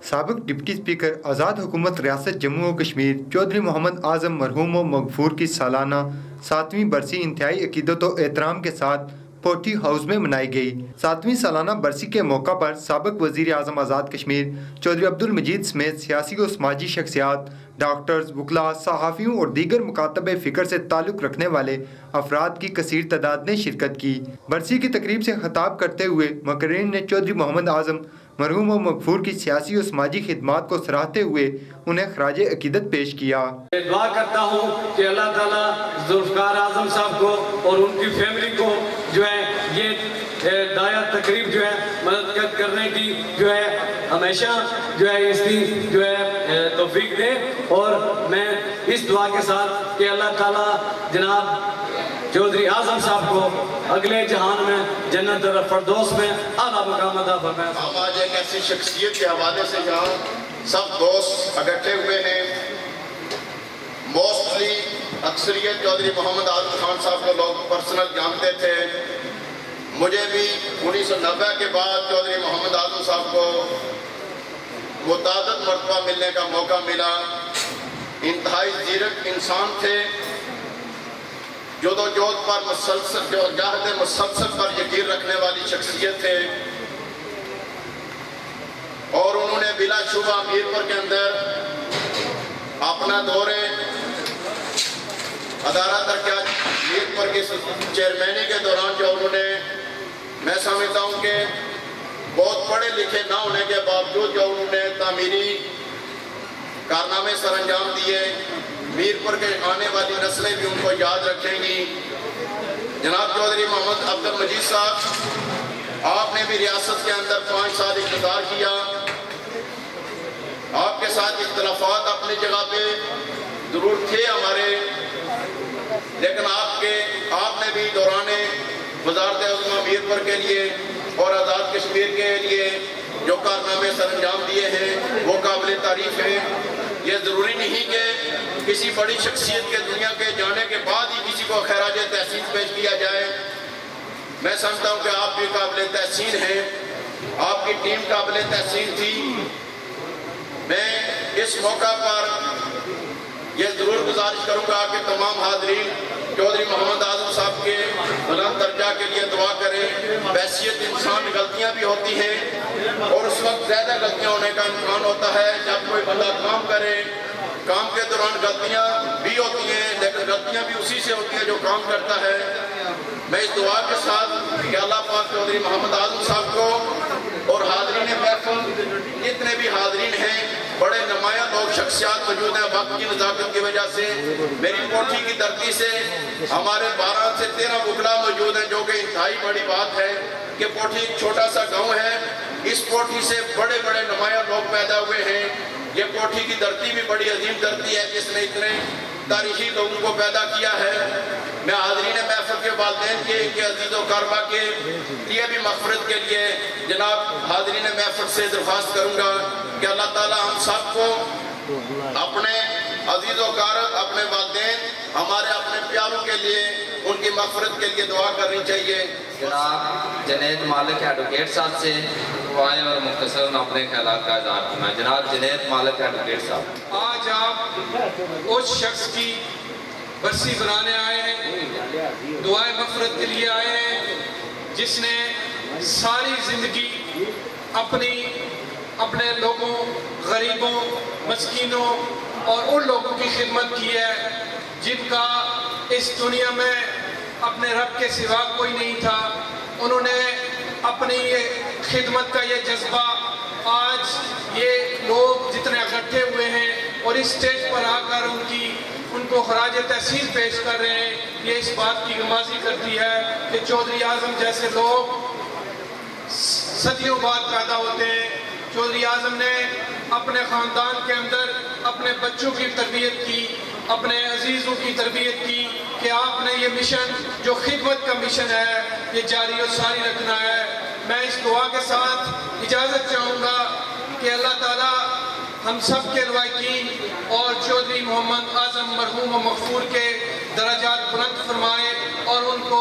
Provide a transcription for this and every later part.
سابق deputy speaker آزاد حکومت ریاست جموں و کشمیر چودھری محمد اعظم مرحوم و مغفور کی سالانہ 7ویں برسی انتہائی عقیدت و احترام کے ساتھ پوٹھی ہاؤس میں منائی گئی۔ 7ویں سالانہ برسی کے موقع پر سابق وزیر اعظم آزاد کشمیر چودھری عبدالمجید سمیت سیاسی و سماجی شخصیات، ڈاکٹرز، وکلاء، صحافیوں اور دیگر مکاتب فکر سے تعلق رکھنے والے افراد کی کثیر تعداد نے شرکت کی۔ برسی کی تقریب سے خطاب کرتے ہوئے مقررین نے چودھری محمد اعظم مرحوم و مغفور کی سیاسی و سماجی خدمات کو سراہتے ہوئے انہیں خراج عقیدت پیش کیا۔ دعا کرتا ہوں کہ اللہ تعالیٰ ذوالفقار اعظم صاحب کو اور ان کی فیملی کو جو ہے یہ دایا تقریب جو ہے مدد کرنے کی جو ہے ہمیشہ جو ہے اس کی جو ہے توفیق دے، اور میں اس دعا کے ساتھ کہ اللہ تعالیٰ جناب چودھری اعظم صاحب کو اگلے جہان میں جنت الفردوس میں اعلیٰ مقام عطا فرمائے۔ ہم آج ایک ایسی شخصیت کے حوالے سے یہاں سب دوست اکٹھے ہوئے ہیں۔ موسٹلی اکثریت چودھری محمد اعظم خان صاحب کو لوگ پرسنل جانتے تھے۔ مجھے بھی 1990 کے بعد چودھری محمد اعظم صاحب کو متعدد مرتبہ ملنے کا موقع ملا۔ انتہائی زیرک انسان تھے، جدوجہد پر جاہد مسلسل پر یقین رکھنے والی شخصیت تھے، اور انہوں نے بلا شبہ میرپور کے اندر اپنا دور ادارہ ترقیات میرپور کی چیئرمینی کے دوران جو انہوں نے، میں سمجھتا ہوں کہ بہت پڑھے لکھے نہ ہونے کے باوجود جو انہوں نے تعمیری کارنامے سر انجام دیے، میرپور کے آنے والی نسلیں بھی ان کو یاد رکھیں گی۔ جناب چودھری محمد عبدالمجید صاحب، آپ نے بھی ریاست کے اندر 5 سال اقتدار کیا۔ آپ کے ساتھ اختلافات اپنی جگہ پہ ضرور تھے ہمارے، لیکن آپ نے بھی دوران وزارت عظمیٰ میرپور کے لیے اور آزاد کشمیر کے لیے جو کارنامے سر انجام دیے ہیں وہ قابل تعریف ہیں۔ یہ ضروری نہیں کہ کسی بڑی شخصیت کے دنیا کے جانے کے بعد ہی کسی کو خراج تحسین پیش کیا جائے۔ میں سمجھتا ہوں کہ آپ بھی قابل تحسین ہیں، آپ کی ٹیم قابل تحسین تھی۔ میں اس موقع پر یہ ضرور گزارش کروں گا کہ تمام حاضرین چودھری محمد اعظم صاحب کے بلند درجہ کے لیے دعا کریں۔ بحیثیت انسان غلطیاں بھی ہوتی ہیں، اور اس وقت زیادہ غلطیاں ہونے کا امکان ہوتا ہے جب کوئی بندہ کام کرے۔ کام کے دوران غلطیاں بھی ہوتی ہیں، لیکن غلطیاں بھی اسی سے ہوتی ہیں جو کام کرتا ہے۔ میں اس دعا کے ساتھ کہ اللہ پاک چودھری محمد اعظم صاحب کو اور حاضرین محفل جتنے بھی حاضرین ہیں، بڑے نمایاں لوگ شخصیات موجود ہیں، وقت کی نزاکت کی وجہ سے میری کوٹھی کی دھرتی سے ہمارے 12 سے 13 وکلاء موجود ہیں، جو کہ انتہائی بڑی بات ہے کہ کوٹھی ایک چھوٹا سا گاؤں ہے، اس کوٹھی سے بڑے بڑے نمایاں لوگ پیدا ہوئے ہیں۔ یہ کوٹھی کی دھرتی بھی بڑی عظیم دھرتی ہے جس نے اتنے تاریخی لوگوں کو پیدا کیا ہے۔ میں حاضرین محفل کے والدین کے عزیز و اقاربہ کے لیے بھی مغفرت کے لیے جناب حاضرین محفل سے درخواست کروں گا کہ اللہ تعالی ہم سب کو اپنے عزیز و اقارب، اپنے والدین، ہمارے اپنے پیاروں کے لیے ان کی مغفرت کے لیے دعا کرنی چاہیے۔ جناب جنید مالک ایڈوکیٹ صاحب سے دعائیں اور مختصراً اپنے خیالات کا اظہار فرمائیں۔ جناب جنید مالک ایڈوکیٹ صاحب۔ آج آپ اس شخص کی برسی بنانے آئے ہیں، دعائیں مغفرت کے لیے آئے ہیں، جس نے ساری زندگی اپنے لوگوں، غریبوں، مسکینوں اور ان لوگوں کی خدمت کی ہے جن کا اس دنیا میں اپنے رب کے سوا کوئی نہیں تھا۔ انہوں نے اپنی خدمت کا یہ جذبہ، آج یہ لوگ جتنے اکٹھے ہوئے ہیں اور اس سٹیج پر آ کر ان کو خراج تحسین پیش کر رہے ہیں، یہ اس بات کی نمازی کرتی ہے کہ چودھری اعظم جیسے لوگ صدیوں بعد پیدا ہوتے ہیں۔ چودھری اعظم نے اپنے خاندان کے اندر اپنے بچوں کی تربیت کی، اپنے عزیزوں کی تربیت کی کہ آپ نے یہ مشن جو خدمت کا مشن ہے یہ جاری و ساری رکھنا ہے۔ میں اس دعا کے ساتھ اجازت چاہوں گا کہ اللہ تعالیٰ ہم سب کے لوائقین اور چودھری محمد اعظم مرحوم و مغفور کے درجات بلند فرمائے اور ان کو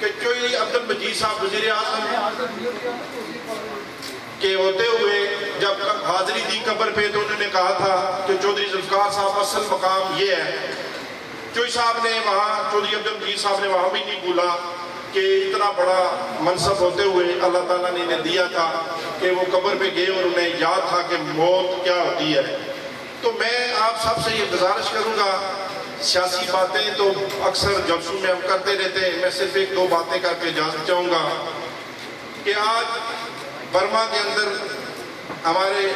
کہ چودھری عبد المجید صاحب وزیر اعظم کے ہوتے ہوئے جب حاضری دی قبر پہ تو انہوں نے کہا تھا کہ چودھری ذوالفقار صاحب اصل مقام یہ ہے. چودھری صاحب نے وہاں چودھری عبد المجید صاحب نے وہاں بھی نہیں بولا کہ اتنا بڑا منصب ہوتے ہوئے اللہ تعالیٰ نے انہیں دیا تھا کہ وہ قبر پہ گئے اور انہیں یاد تھا کہ موت کیا ہوتی ہے. تو میں آپ سب سے یہ گزارش کروں گا، سیاسی باتیں تو اکثر جلسوں میں ہم کرتے رہتے ہیں، میں صرف ایک دو باتیں کر کے اجازت چاہوں گا کہ آج برما کے اندر ہمارے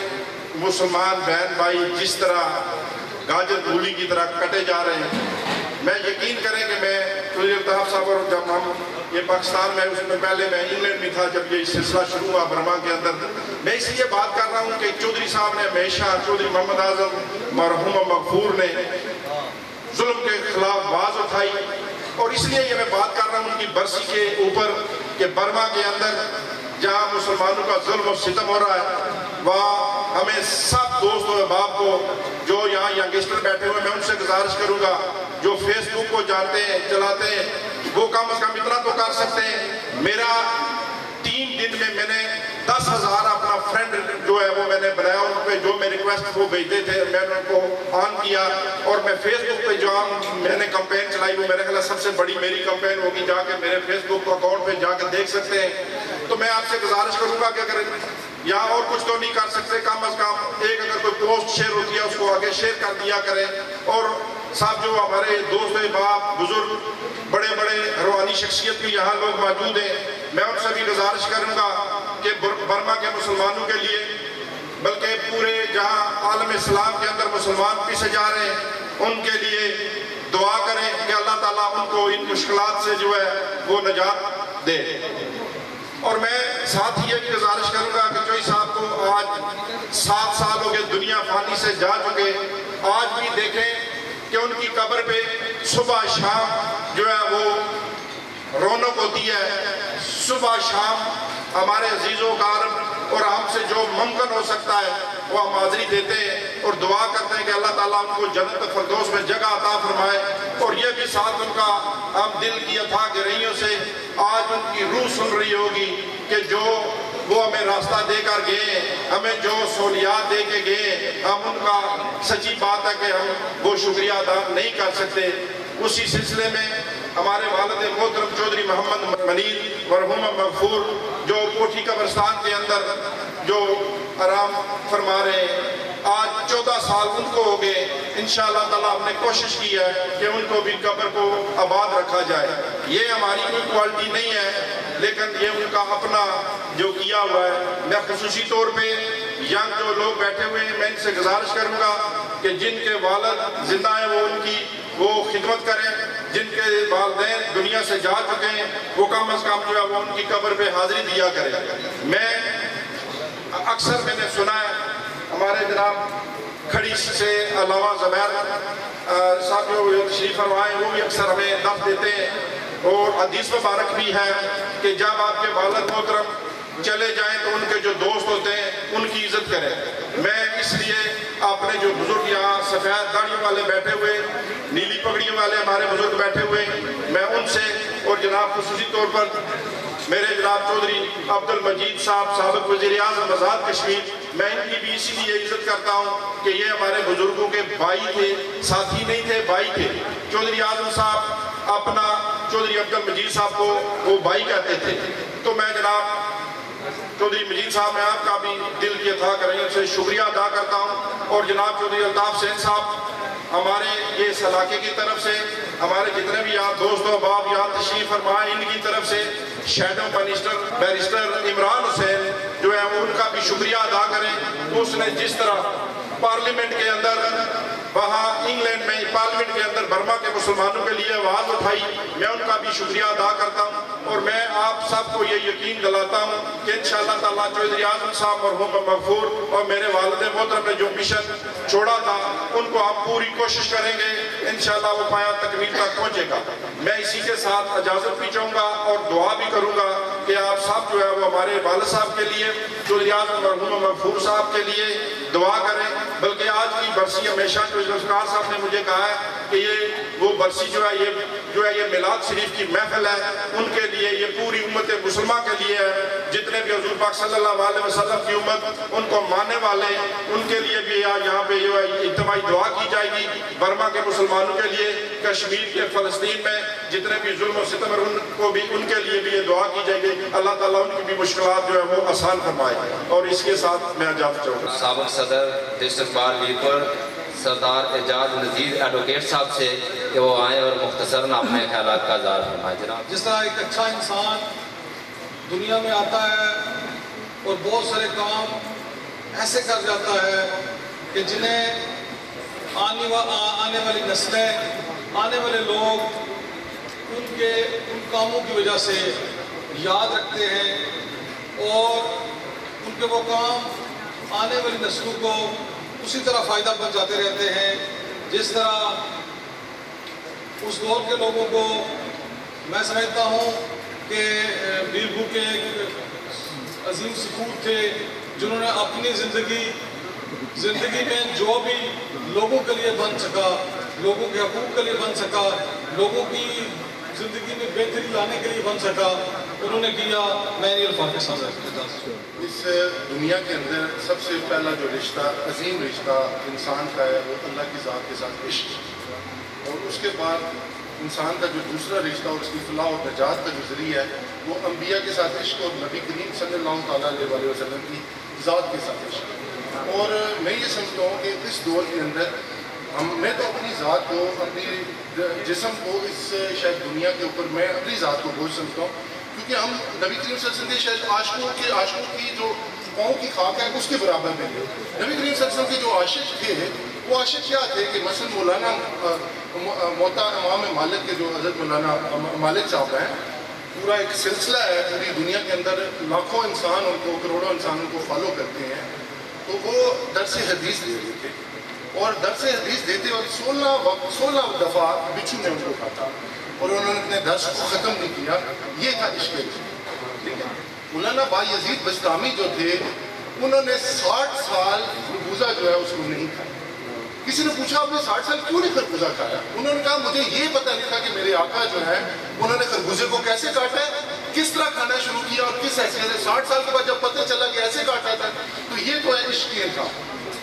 مسلمان بہن بھائی جس طرح گاجر مولی کی طرح کٹے جا رہے ہیں، میں یقین کریں کہ میں چودھری الطاف صاحب اور جب ہم یہ پاکستان میں اس میں پہلے میں انگلینڈ میں تھا جب یہ سلسلہ شروع ہوا برما کے اندر، میں اس لیے بات کر رہا ہوں کہ چودھری صاحب نے ہمیشہ چودھری محمد اعظم مرحوم مغفور نے ظلم کے خلاف آواز اٹھائی، اور اس لیے یہ میں بات کر رہا ہوں ان کی برسی کے اوپر کہ برما کے اندر جہاں مسلمانوں کا ظلم و ستم ہو رہا ہے وہاں ہمیں سب دوست و احباب کو جو یہاں ینگسٹر بیٹھے ہوئے میں ان سے گزارش کروں گا جو فیس بک کو جانتے ہیں چلاتے ہیں وہ کم از کم اتنا تو کر سکتے ہیں. میرا 3 دن میں نے 10,000 اپنا فرینڈ جو ہے وہ میں نے بنایا، ان پہ جو میں ریکویسٹ وہ بھیجتے تھے میں نے ان کو آن کیا، اور میں فیس بک پہ جو میں نے کمپین چلائی وہ میرے خیال سب سے بڑی میری کمپین ہوگی، جا کے میرے فیس بک اکاؤنٹ پہ جا کے دیکھ سکتے ہیں. تو میں آپ سے گزارش کروں گا کہ اگر یہاں اور کچھ تو نہیں کر سکتے، کم از کم ایک اگر کوئی پوسٹ شیئر ہوتی ہے اس کو آگے شیئر کر دیا کریں. اور صاحب جو ہمارے دوست احباب بزرگ بڑے بڑے روحانی شخصیت بھی یہاں لوگ موجود ہیں، میں ان سے بھی گزارش کروں گا کہ برما کے مسلمانوں کے لیے بلکہ پورے جہاں عالم اسلام کے اندر مسلمان پیچھے جا رہے ہیں ان کے لیے دعا کریں کہ اللہ تعالیٰ ان کو ان مشکلات سے جو ہے وہ نجات دے. اور میں ساتھ ہی یہ بھی گزارش کروں گا کہ چودھری صاحب کو آج 7 سال ہو گئے دنیا فانی سے جا چکے، آج بھی دیکھیں کہ ان کی قبر پہ صبح شام جو ہے وہ رونق ہوتی ہے، صبح شام ہمارے عزیز و اقارب اور ہم سے جو ممکن ہو سکتا ہے وہ ہم حاضری دیتے ہیں اور دعا کرتے ہیں کہ اللہ تعالیٰ ان کو جنت فردوس میں جگہ عطا فرمائے. اور یہ بھی ساتھ ان کا ہم دل کی اتھا گہرائیوں سے آج ان کی روح سن رہی ہوگی کہ جو وہ ہمیں راستہ دے کر گئے، ہمیں جو سہولیات دے کے گئے، ہم ان کا سچی بات ہے کہ ہم وہ شکریہ ادا نہیں کر سکتے. اسی سلسلے میں ہمارے والد محترم چودھری محمد منیر مرحوم مغفور جو کوٹھی قبرستان کے اندر جو آرام فرما رہے ہیں، آج 14 سال ان کو ہو گئے. انشاءاللہ تعالیٰ ہم نے کوشش کی ہے کہ ان کو بھی قبر کو آباد رکھا جائے. یہ ہماری کوئی کوالٹی نہیں ہے لیکن یہ ان کا اپنا جو کیا ہوا ہے. میں خصوصی طور پہ ینگ جو لوگ بیٹھے ہوئے ہیں میں ان سے گزارش کروں گا کہ جن کے والد زندہ ہیں وہ ان کی وہ خدمت کریں، جن کے والدین دنیا سے جا چکے ہیں وہ کم از کم جو ہے وہ ان کی قبر پہ حاضری دیا کریں. میں اکثر میں نے سنا ہے ہمارے جناب کھڑی سے علامہ زبیر صاحب جو تشریف فرمائے وہ بھی اکثر ہمیں دفع دیتے ہیں، اور حدیث مبارک بھی ہے کہ جب آپ کے والد محترم چلے جائیں تو ان کے جو دوست ہوتے ہیں ان کی عزت کریں. میں اس لیے اپنے جو بزرگ یہاں سفید داڑھیوں والے بیٹھے ہوئے، نیلی پگڑیوں والے ہمارے بزرگ بیٹھے ہوئے، میں ان سے اور جناب خصوصی طور پر میرے جناب چودھری عبد المجید صاحب سابق وزیر اعظم آزاد کشمیر، میں ان کی بھی اسی لیے عزت کرتا ہوں کہ یہ ہمارے بزرگوں کے بھائی تھے، ساتھی نہیں تھے، بھائی تھے. چودھری اعظم صاحب اپنا چودھری عبد المجید صاحب کو وہ بھائی کہتے تھے. تو میں جناب چودھری مجید صاحب میں آپ کا بھی دل کی اتھا گہرائیوں سے شکریہ ادا کرتا ہوں. اور جناب چودھری الطاف سین صاحب ہمارے یہ اس علاقے کی طرف سے ہمارے جتنے بھی یہاں دوست و احباب یہاں تشریف فرمائے ان کی طرف سے شیڈو منسٹر بیرسٹر عمران حسین جو ہے ان کا بھی شکریہ ادا کریں. اس نے جس طرح پارلیمنٹ کے اندر وہاں انگلینڈ میں پارلیمنٹ کے اندر برما کے مسلمانوں کے لیے آواز اٹھائی، میں ان کا بھی شکریہ ادا کرتا ہوں. اور میں آپ سب کو یہ یقین دلاتا ہوں کہ انشاءاللہ تعالیٰ چودھری اعظم صاحب مرحوم مغفور اور میرے والد محترم نے جو مشن چھوڑا تھا ان کو ہم پوری کوشش کریں گے، انشاءاللہ وہ پایا تکمیل تک پہنچے گا. میں اسی کے ساتھ اجازت بھی چاہوں گا اور دعا بھی کروں گا کہ آپ سب جو ہے وہ ہمارے والد صاحب کے لیے چودھری اعظم مرحوم مغفور صاحب کے لیے دعا کریں. بلکہ آج کی برسی ہمیشہ جو ذوالفقار صاحب نے مجھے کہا ہے کہ یہ وہ برسی جو ہے یہ میلاد شریف کی محفل ہے، ان کے لیے، یہ پوری امت مسلمہ کے لیے ہے، جتنے بھی حضور پاک صلی اللہ علیہ وسلم کی امت ان کو ماننے والے، ان کے لیے بھی یہاں پہ جو ہے اجتماعی دعا کی جائے گی، برما کے مسلمانوں کے لیے، کشمیر کے فلسطین میں جتنے بھی ظلم و ستم ان کو بھی، ان کے لیے بھی یہ دعا کی جائے گی، اللہ تعالیٰ ان کی بھی مشکلات جو ہے وہ آسان فرمائے۔ اور اس کے ساتھ میں اجازت چاہوں گا سابق صدر ڈسٹرکٹ بار میرپور سردار اعجاز نذیر ایڈوکیٹ صاحب سے کہ وہ آئیں اور مختصراً اپنے خیالات کا اظہار فرمائیں۔ جناب، جس طرح ایک اچھا انسان دنیا میں آتا ہے اور بہت سارے کام ایسے کر جاتا ہے کہ جنہیں آنے والی نسلیں، آنے والے لوگ ان کاموں کی وجہ سے یاد رکھتے ہیں، اور ان کے وہ کام آنے والی نسلوں کو اسی طرح فائدہ پہنچاتے رہتے ہیں جس طرح اس دور کے لوگوں کو میں سمجھتا ہوں کہ میرپور کے ایک عظیم سپوت تھے جنہوں نے اپنی زندگی میں جو بھی لوگوں کے لیے بن سکا، لوگوں کے حقوق کے لیے بن سکا، لوگوں کی زندگی میں بہتری لانے کے لیے بن سکا، انہوں نے کیا۔ میں یہ الفاظ کے ساتھ اس دنیا کے اندر سب سے پہلا جو رشتہ، عظیم رشتہ انسان کا ہے، وہ اللہ کی ذات کے ساتھ عشق ہے، اور اس کے بعد انسان کا جو دوسرا رشتہ اور اس کی فلاح اور نجات کا جو ذریعہ ہے وہ انبیاء کے ساتھ عشق اور نبی کریم صلی اللہ تعالیٰ علیہ وسلم کی ذات کے ساتھ عشق ہے۔ اور میں یہ سمجھتا ہوں کہ اس دور کے اندر میں تو اپنی ذات کو، اپنی جسم کو اس شاید دنیا کے اوپر میں اپنی ذات کو بوجھ سمجھتا ہوں، کیونکہ ہم نبی کریم صلی اللہ علیہ وسلم کے شاید عاشقوں کی جو پاؤں کی خاک ہے اس کے برابر میں ہے۔ نبی کریم صلی اللہ علیہ وسلم کے جو عاشق تھے وہ عاشق کیا تھے کہ مثلا مولانا موتا امام مالک کے جو حضرت مولانا مالک صاحب ہیں، پورا ایک سلسلہ ہے پوری دنیا کے اندر، لاکھوں انسان ان کو، کروڑوں انسان ان کو فالو کرتے ہیں، تو وہ درس حدیث دے رہے تھے، اور درس حدیث دیتے اور 16 دفعہ بچھو نے ان کو کاٹا اور انہوں نے اپنے درس کو ختم نہیں کیا۔ یہ تھا عشق ٹھیک ہے۔ مولانا بایزید بستامی جو تھے انہوں نے 60 سال خربوزہ جو ہے اس کو نہیں کھایا۔ کسی نے پوچھا آپ نے 60 سال کیوں نہیں خربوزہ کھایا؟ انہوں نے کہا مجھے یہ پتہ نہیں تھا کہ میرے آقا جو ہے انہوں نے خربوزے کو کیسے کاٹا ہے، کس طرح کھانا شروع کیا اور کس حیثیت سے۔ 60 سال کے بعد جب پتہ چلا کہ ایسے کاٹا تھا، تو یہ تو ہے عشق کا۔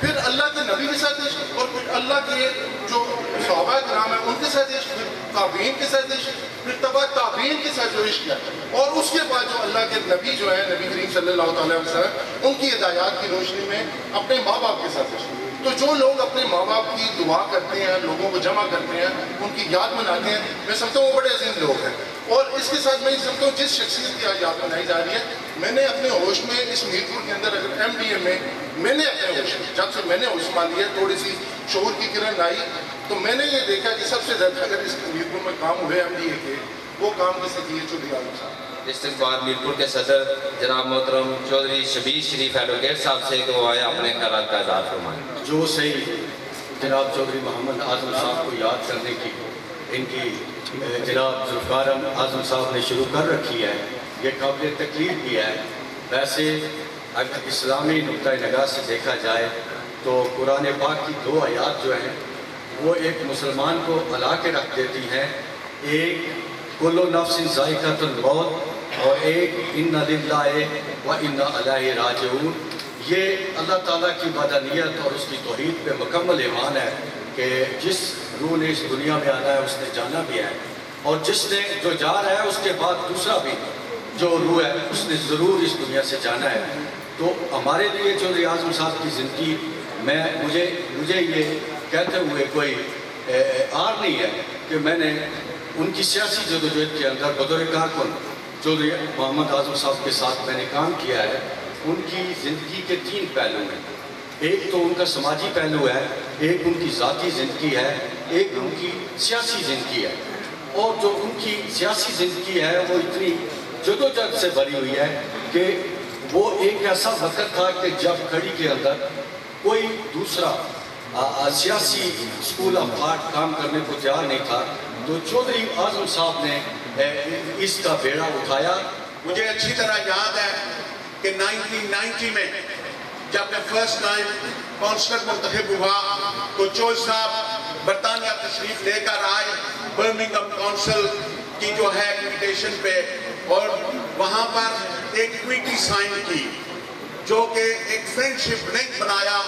پھر اللہ کے نبی کے ساتھ عشق، اور پھر اللہ کے جو صحابہ کرام ہیں ان کے ساتھ عشق، پھر تابعین کے ساتھ عشق، پھر تبع تابعین کے ساتھ جو عشق ہے، اور اس کے بعد جو اللہ کے نبی جو ہے نبی کریم صلی اللہ تعالیٰ علیہ وسلم ان کی ہدایات کی روشنی میں اپنے ماں باپ کے ساتھ عشق۔ تو جو لوگ اپنے ماں باپ کی دعا کرتے ہیں، لوگوں کو جمع کرتے ہیں، ان کی یاد مناتے ہیں، میں سمجھتا ہوں وہ بڑے عظیم لوگ ہیں۔ اور اس کے ساتھ میں یہ سمجھتا ہوں جس شخصیت کی آج یاد منائی جا رہی ہے، میں نے اپنے ہوش میں اس میرپور کے اندر اگر MDA میں نے اپنے ہوش میں جب سے میں نے ہوش مان لیا، تھوڑی سی شعور کی کرن آئی، تو میں نے یہ دیکھا کہ سب سے زیادہ اگر اس میرپور میں کام ہوئے MDA کے، وہ کام کس نے کیے؟ چودھری عالم صاحب۔ ڈسٹرکٹ بار میرپور کے صدر جناب محترم چودھری شبیر شریف ایڈوکیٹ صاحب سے کہ وہ آئے اپنے خیالات کا اظہار فرمائیں۔ جو صحیح جناب چودھری محمد اعظم صاحب کو یاد کرنے کی ان کی جناب ذوالفقار اعظم صاحب نے شروع کر رکھی ہے، یہ قابل تقریر بھی ہے۔ ویسے اگر اسلامی نقطۂ نگاہ سے دیکھا جائے تو قرآن پاک کی 2 آیات جو ہیں وہ ایک مسلمان کو ہلا کے رکھ دیتی ہیں، ایک کل نفس ذائقۃ الموت اور ایک ان للہ و انا الیہ راجعون۔ یہ اللہ تعالیٰ کی وحدانیت اور اس کی توحید پہ مکمل ایمان ہے کہ جس روح نے اس دنیا میں آنا ہے اس نے جانا بھی ہے، اور جس نے جو جا رہا ہے اس کے بعد دوسرا بھی جو روح ہے اس نے ضرور اس دنیا سے جانا ہے۔ تو ہمارے لیے چودھری اعظم صاحب کی زندگی مجھے یہ کہتے ہوئے کوئی آر نہیں ہے کہ میں نے ان کی سیاسی جدوجہد کے اندر بطور کارکن چودھری محمد اعظم صاحب کے ساتھ میں نے کام کیا ہے۔ ان کی زندگی کے 3 پہلو ہیں، ایک تو ان کا سماجی پہلو ہے، ایک ان کی ذاتی زندگی ہے، ایک ان کی سیاسی زندگی ہے۔ اور جو ان کی سیاسی زندگی ہے وہ اتنی جدوجہد سے بھری ہوئی ہے کہ وہ ایک ایسا وقت تھا کہ جب کھڑی کے اندر کوئی دوسرا سیاسی اسکول آف تھاٹ کام کرنے کو تیار نہیں تھا، تو چودھری اعظم صاحب نے اس کا بیڑا اٹھایا۔ مجھے اچھی طرح یاد ہے کہ 1990 میں جب میں فرسٹ ٹائم کونسلر منتخب ہوا تو چوہدری صاحب برطانیہ تشریف لے کر آئے برمنگھم کونسل کی جو ہے انویٹیشن پہ، اور وہاں پر ایک ٹویٹی سائن کی جو کہ ایک فرینڈشپ لنک بنایا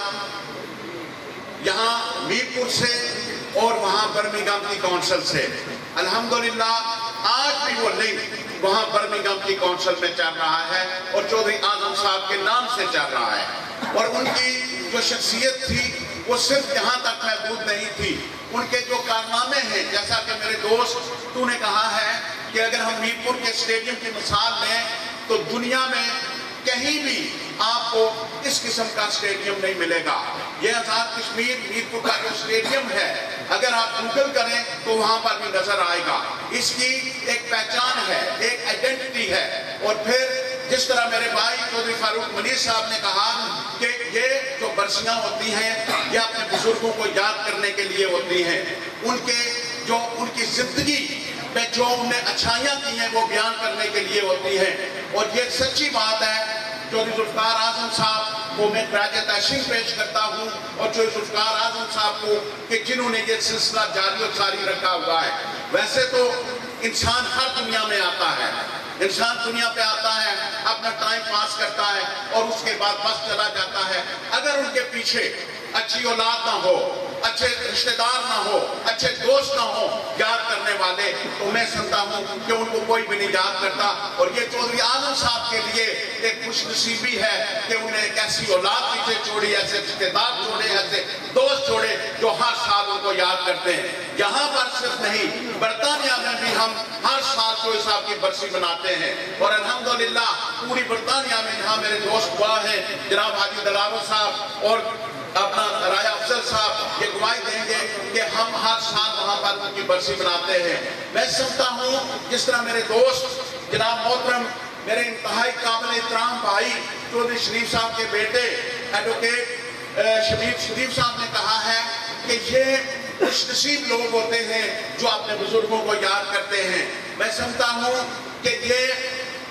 یہاں میرپور سے اور وہاں برمنگھم کی کونسل سے. الحمدللہ آج بھی وہ لنک وہاں برمنگھم کی کونسل میں چل رہا ہے اور چودھری اعظم صاحب کے نام سے چل رہا ہے. اور ان کی جو شخصیت تھی وہ صرف یہاں تک محدود نہیں تھی، ان کے جو کارنامے ہیں، جیسا کہ میرے دوست تو نے کہا ہے کہ اگر ہم میرپور کے اسٹیڈیم کی مثال لیں تو دنیا میں کہیں بھی آپ کو اس قسم کا اسٹیڈیم نہیں ملے گا. یہ آزاد کشمیر میرپور کا جو اسٹیڈیم ہے اگر آپ گوگل کریں تو وہاں پر بھی نظر آئے گا. اس کی ایک پہچان ہے، ایک آئیڈینٹی ہے. اور پھر جس طرح میرے بھائی چودھری فاروق منیر صاحب نے کہا کہ یہ جو برسیاں ہوتی ہیں یہ اپنے بزرگوں کو یاد کرنے کے لیے ہوتی ہیں، ان کی زندگی میں جو انہوں نے اچھائیاں کی ہیں وہ بیان کرنے کے لیے ہوتی ہیں. اور یہ سچی بات ہے. چودھری ذوالفقار اعظم صاحب کو میں خراج تحسین پیش کرتا ہوں اور چودھری ذوالفقار اعظم صاحب کو کہ جنہوں نے یہ سلسلہ جاری و ساری رکھا ہوا ہے. ویسے تو انسان ہر دنیا میں آتا ہے، انسان دنیا پہ آتا ہے، اپنا ٹائم پاس کرتا ہے اور اس کے بعد بس چلا جاتا ہے. اگر ان کے پیچھے اچھی اولاد نہ ہو، اچھے رشتہ دار نہ ہو، اچھے دوست نہ ہو یاد کرنے والے، تو میں سمجھتا ہوں کہ ان کو کوئی بھی نہیں یاد کرتا. اور یہ چودھری اعظم صاحب کے لیے ایک خوش نصیبی ہے کہ انہیں ایک ایسی اولاد پیچھے چھوڑی، ایسے رشتہ دار چھوڑے، ایسے دوست چھوڑے جو ہر سال ان کو یاد کرتے ہیں. یہاں پر صرف نہیں، برطانیہ میں بھی ہم ہر سال چودھری صاحب کی برسی مناتے ہیں. اور الحمدللہ پوری برطانیہ میں جہاں میرے دوست گواہ ہیں، جناب حاجی دلاور صاحب اور اپنا رایا افضل صاحب، یہ گواہی دیں گے کہ ہم ہر سال وہاں پر ان کی برسی مناتے ہیں. میں سمجھتا ہوں جس طرح میرے دوست جناب محترم میرے انتہائی قابل احترام بھائی چودھری شریف صاحب کے بیٹے ایڈوکیٹ شبیر شریف صاحب نے کہا ہے کہ یہ خوش نصیب لوگ ہوتے ہیں جو اپنے بزرگوں کو یاد کرتے ہیں. میں سمجھتا ہوں کہ یہ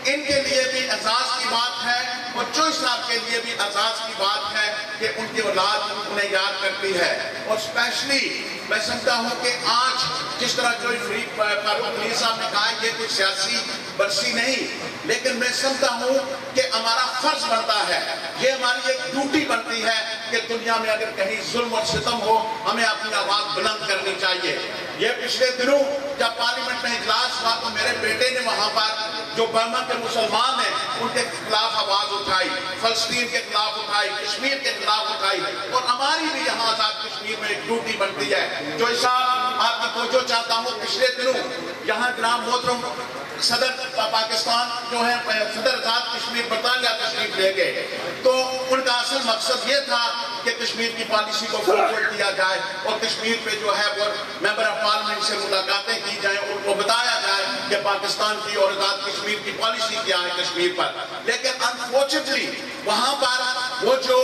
ان کے لیے بھی اعزاز کی بات ہے اور چودھری صاحب کے لیے بھی اعزاز کی بات ہے کہ ان کی اولاد انہیں یاد کرتی ہے. اور اسپیشلی میں سمجھتا ہوں کہ آج جس طرح چودھری فاروق منیر صاحب نے کہا یہ کوئی سیاسی برسی نہیں، لیکن میں سمجھتا ہوں کہ ہمارا فرض بنتا ہے، یہ ہماری ایک ڈیوٹی بنتی ہے کہ دنیا میں اگر کہیں ظلم اور ستم ہو ہمیں اپنی آواز بلند کرنی چاہیے. یہ پچھلے دنوں جب پارلیمنٹ میں اجلاس ہوا تو میرے بیٹے نے وہاں پر جو برما کے مسلمان ہیں ان کے خلاف آواز اٹھائی، فلسطین کے خلاف اٹھائی، کشمیر کے خلاف اٹھائی. اور ہماری بھی یہاں آزاد کشمیر میں ایک ڈیوٹی بنتی ہے. جو صاحب آپ کی توجہ چاہتا ہوں، پچھلے دنوں یہاں جناب محترم صدر پاکستان جو ہے صدر آزاد کشمیر برطانیہ تشریف لے گئے، تو ان کا اصل مقصد یہ تھا کہ کشمیر کی پالیسی کو فارورڈ کیا جائے اور کشمیر پہ جو ہے وہ ممبر آف پارلیمنٹ سے ملاقاتیں کی جائیں، ان کو بتایا جائے کہ پاکستان کی اور آزاد کشمیر کی پالیسی کیا ہے کشمیر پر. لیکن انفارچونیٹلی وہاں پر وہ جو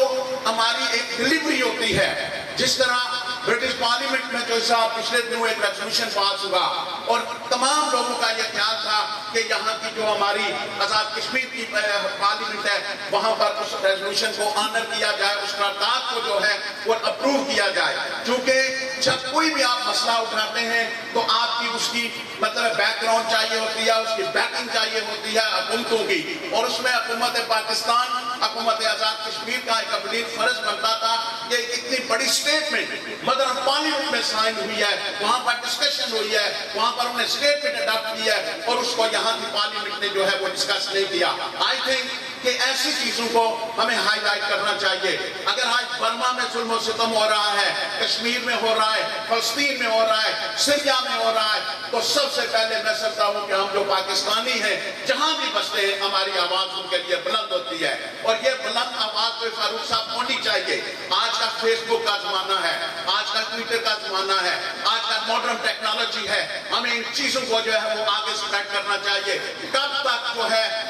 ہماری ایک ڈیلیوری ہوتی ہے، جس طرح برٹش پارلیمنٹ میں جو صاحب پچھلے دنوں ایک ریزولوشن پاس ہوا اور تمام لوگوں کا یہ خیال تھا کہ یہاں کی جو ہماری آزاد کشمیر کی پارلیمنٹ ہے وہاں پر اس ریزولوشن کو آنر کیا جائے، اس قرارداد کو جو ہے وہ اپروو کیا جائے. چونکہ جب کوئی بھی آپ مسئلہ اٹھاتے ہیں تو آپ کی اس کی مطلب بیک گراؤنڈ چاہیے ہوتی ہے، اس کی بیکنگ چاہیے ہوتی ہے حکومتوں کی. اور اس میں حکومت پاکستان، حکومت آزاد کشمیر کا ایک ابلیغ فرض بنتا تھا کہ اتنی بڑی سٹیٹمنٹ مدر پارلیمنٹ میں سائن ہوئی ہے، وہاں پر ڈسکشن ہوئی ہے، وہاں پر انہیں سٹیٹمنٹ اڈاپٹ کی ہے اور اس کو یہاں کی پارلیمنٹ نے جو ہے وہ ڈسکس نہیں کیا. آئی تھنک کہ ایسی چیزوں کو ہمیں ہائی لائٹ کرنا چاہیے. اگر آج برما میں ظلم و ستم ہو رہا ہے، کشمیر میں ہو رہا ہے، فلسطین میں ہو رہا ہے، سیریا میں ہو رہا ہے، تو سب سے پہلے میں سمجھتا ہوں کہ ہم جو پاکستانی ہیں جہاں بھی بستے ہیں ہماری آواز ان کے لیے بلند ہوتی ہے. اور یہ بلند آواز پہ فاروق صاحب ہونی چاہیے. آج کا فیس بک کا زمانہ ہے، آج کا ٹویٹر کا زمانہ ہے، آج کا ماڈرن ٹیکنالوجی ہے. ہمیں ان چیزوں کو جو ہے وہ آگے اسپریڈ کرنا چاہیے. کب تک جو ہے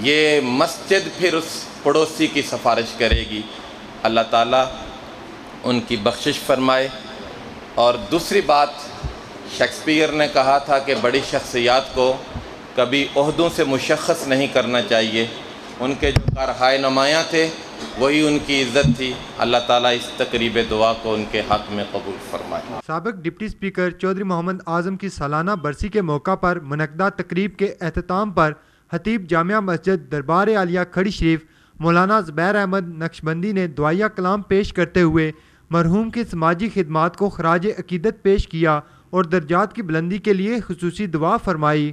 یہ مسجد پھر اس پڑوسی کی سفارش کرے گی۔ اللہ تعالیٰ ان کی بخشش فرمائے۔ اور دوسری بات، شیکسپیئر نے کہا تھا کہ بڑی شخصیات کو کبھی عہدوں سے مشخص نہیں کرنا چاہیے، ان کے جو کارہائے نمایاں تھے وہی ان کی عزت تھی۔ اللہ تعالیٰ اس تقریب دعا کو ان کے حق میں قبول فرمائے۔ سابق ڈپٹی اسپیکر چودھری محمد اعظم کی سالانہ برسی کے موقع پر منعقدہ تقریب کے اختتام پر خطیب جامعہ مسجد دربار عالیہ کھڑی شریف مولانا زبیر احمد نقشبندی نے دعائیہ کلام پیش کرتے ہوئے مرحوم کی سماجی خدمات کو خراج عقیدت پیش کیا اور درجات کی بلندی کے لیے خصوصی دعا فرمائی۔